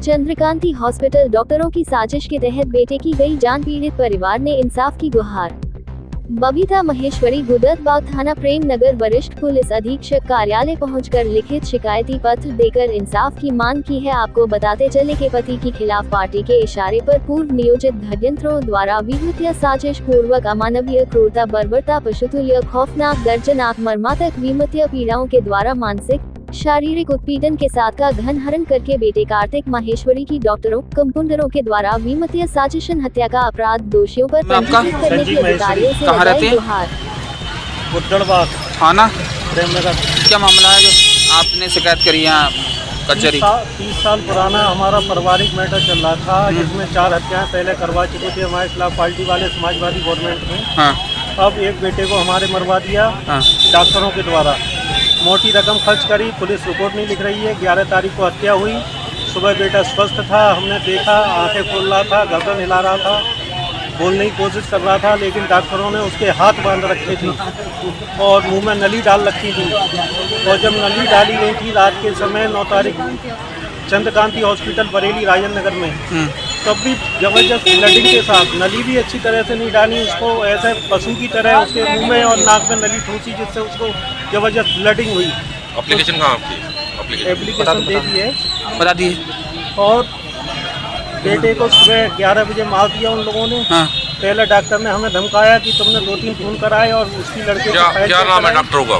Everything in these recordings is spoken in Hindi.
चंद्रकांति हॉस्पिटल डॉक्टरों की साजिश के तहत बेटे की गई जान, पीड़ित परिवार ने इंसाफ की गुहार। बबीता महेश्वरी गुदरबाग थाना प्रेम नगर वरिष्ठ पुलिस अधीक्षक कार्यालय पहुंचकर लिखित शिकायती पत्र देकर इंसाफ की मांग की है। आपको बताते चले कि पति के खिलाफ पार्टी के इशारे पर पूर्व नियोजित षड्यंत्रों द्वारा विद्युतीय साजिश पूर्वक अमानवीय क्रूरता, बर्बरता, पशुतुल्य, खौफनाक, दर्दनाक, मर्मांतक, विमतीय पीड़ाओं के द्वारा मानसिक शारीरिक उत्पीड़न के साथ का घन हरण करके बेटे कार्तिक माहेश्वरी की डॉक्टरों कंपाउंडरों के द्वारा विमतीय साजिशन हत्या का अपराध दोषियों पर पंजीकृत करने की अधिकारियों से लगाई गुहार। गुदरबाग थाना प्रेमनगर। क्या मामला है जो आपने शिकायत करी है कचहरी? 30 साल पुराना हमारा पारिवारिक मैटर चल रहा था, जिसमें 4 हत्याएं पहले करवा चुके थे हमारे खिलाफ पार्टी वाले समाजवादी गवर्नमेंट में। हाँ। अब एक बेटे को हमारे मरवा दिया। हाँ। डॉक्टरों के द्वारा मोटी रकम खर्च करी, पुलिस रिपोर्ट नहीं लिख रही है। 11 तारीख को हत्या हुई। सुबह बेटा स्वस्थ था, हमने देखा, आंखें खोल रहा था, गर्दन हिला रहा था, बोलने की कोशिश कर रहा था, लेकिन डॉक्टरों ने उसके हाथ बांध रखे थे और मुंह में नली डाल रखी थी। और जब नली डाली गई थी रात के समय 9 तारीख चंद्रकांति हॉस्पिटल बरेली राजन नगर में, तब भी जबरदस्त ब्लडिंग के साथ, नली भी अच्छी तरह से नहीं डाली, उसको ऐसे पशु की तरह उसके मुंह में और नाक में नली ठूसी, जिससे उसको जबरदस्त ब्लडिंग हुई। एप्लीकेशन कहाँ आपकी? एप्लीकेशन दे दी है, बता दिए। और बेटे को सुबह 11 बजे मार दिया उन लोगों ने। हाँ। पहले डॉक्टर ने हमें धमकाया कि तुमने 2-3 खून कराए और उसकी लड़के क्या नाम है डॉक्टरों का?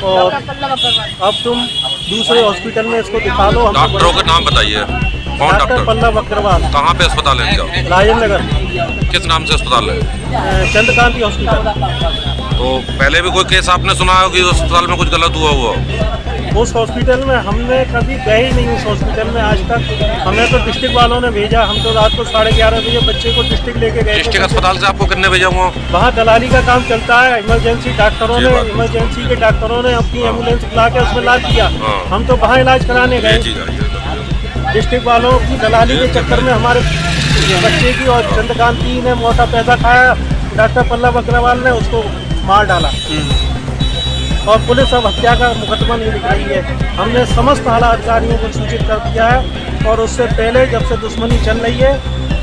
और अब तुम दूसरे हॉस्पिटल में इसको दिखा लो। डॉक्टरों का नाम बताइए। कौन डॉक्टर पल्लव अग्रवाल। कहाँ पे अस्पताल है इनका? राजन नगर। किस नाम से अस्पताल है? चंद्रकांति हॉस्पिटल। तो पहले भी कोई केस आपने सुना हो कि उस अस्पताल में कुछ गलत हुआ? उस हॉस्पिटल में हमने कभी गए ही नहीं, उस हॉस्पिटल में आज तक। हमें तो डिस्ट्रिक्ट वालों ने भेजा, हम तो रात को 11:30 बजे बच्चे को डिस्ट्रिक्ट लेके गए। डिस्ट्रिक्ट अस्पताल से आपको कितने भेजा हुआ? वहाँ दलाली का काम चलता है। इमरजेंसी डॉक्टरों ने, इमरजेंसी के डॉक्टरों ने अपनी एम्बुलेंस बुला के उसमें इलाज किया। हम तो वहाँ इलाज कराने गए। डिस्ट्रिक्ट वालों की दलाली के चक्कर में हमारे बच्चे की और चंद्रकांति ने मोटा पैसा खाया। डॉक्टर पल्लव अग्रवाल ने उसको मार डाला और पुलिस अब हत्या का मुकदमा नहीं लिख रही है। हमने समस्त आला अधिकारियों को सूचित कर दिया है और उससे पहले जब से दुश्मनी चल रही है,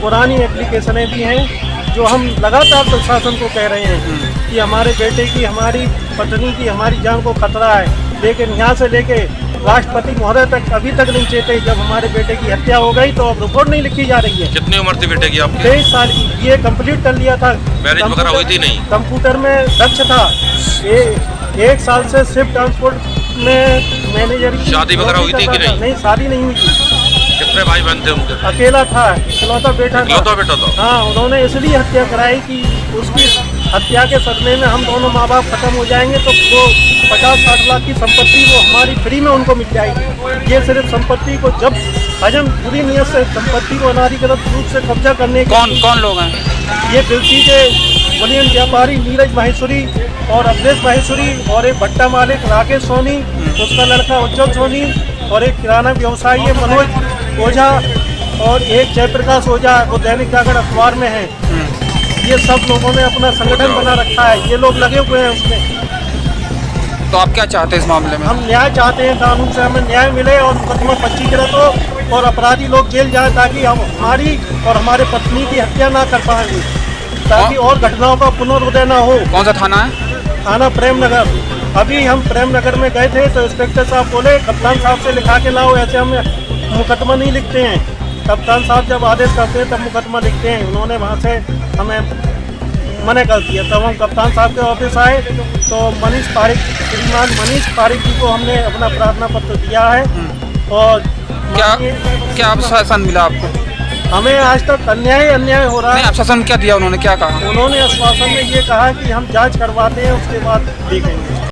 पुरानी एप्लीकेशनें भी हैं जो हम लगातार प्रशासन को कह रहे हैं कि हमारे बेटे की, हमारी पत्नी की, हमारी जान को खतरा है, लेकिन यहाँ से लेके राष्ट्रपति महोदय तक अभी तक नहीं चेते। जब हमारे बेटे की हत्या हो गई तो अब रिपोर्ट नहीं लिखी जा रही है। कितनी उम्र थी बेटे की आपकी? 23 साल की। ये कंप्लीट कर लिया था, मैरिज वगैरह हुई थी नहीं? कंप्यूटर में दक्ष था। 1 साल से शिफ्ट ट्रांसपोर्ट में मैनेजर की शादी वगैरह हुई थी कि नहीं? नहीं, शादी नहीं हुई थी। कितने भाई बहन थे उनके? अकेला था, इकलौता बेटा था। हाँ, उन्होंने इसलिए हत्या कराई कि उसकी हत्या के सदमे में हम दोनों माँ बाप खत्म हो जाएंगे तो वो 50-60 लाख की संपत्ति वो हमारी फ्री में उनको मिल जाएगी। ये सिर्फ संपत्ति को जब हजम पूरी नियत से संपत्ति को अनाधिकृत रूप से कब्जा करने के। कौन लोग हैं? ये दिल्ली के बुलियन व्यापारी नीरज माहेश्वरी और अवधेश माहेश्वरी और एक भट्टा मालिक राकेश सोनी, उसका लड़का उज्जवल सोनी, और एक किराना व्यवसायी है मनोज ओझा, और एक जयप्रकाश ओझा, वो दैनिक जागरण अखबार में है। ये सब लोगों ने अपना संगठन बना रखा है, ये लोग लगे हुए हैं उसमें। तो आप क्या चाहते हैं इस मामले में? हम न्याय चाहते हैं, कानून से हमें न्याय मिले और मुकदमा पंजीकृत हो और अपराधी लोग जेल जाए, ताकि हम हमारी और हमारे पत्नी की हत्या ना कर पाएंगे, ताकि और घटनाओं का पुनरुदय ना हो। कौन सा थाना है? थाना प्रेम नगर। अभी हम प्रेम नगर में गए थे तो इंस्पेक्टर साहब बोले कप्तान साहब से लिखा के लाओ, ऐसे हम मुकदमा नहीं लिखते हैं। कप्तान साहब जब आदेश करते हैं तब मुकदमा लिखते हैं। उन्होंने वहाँ से हमें मना कर दिया। तब हम कप्तान साहब के ऑफिस आए तो श्रीमान मनीष पारिक जी को हमने अपना प्रार्थना पत्र दिया है। और क्या आश्वासन मिला आपको? हमें आज तक अन्याय हो रहा है। आश्वासन क्या दिया उन्होंने, क्या कहा? उन्होंने आश्वासन में ये कहा कि हम जांच करवाते हैं, उसके बाद देखेंगे।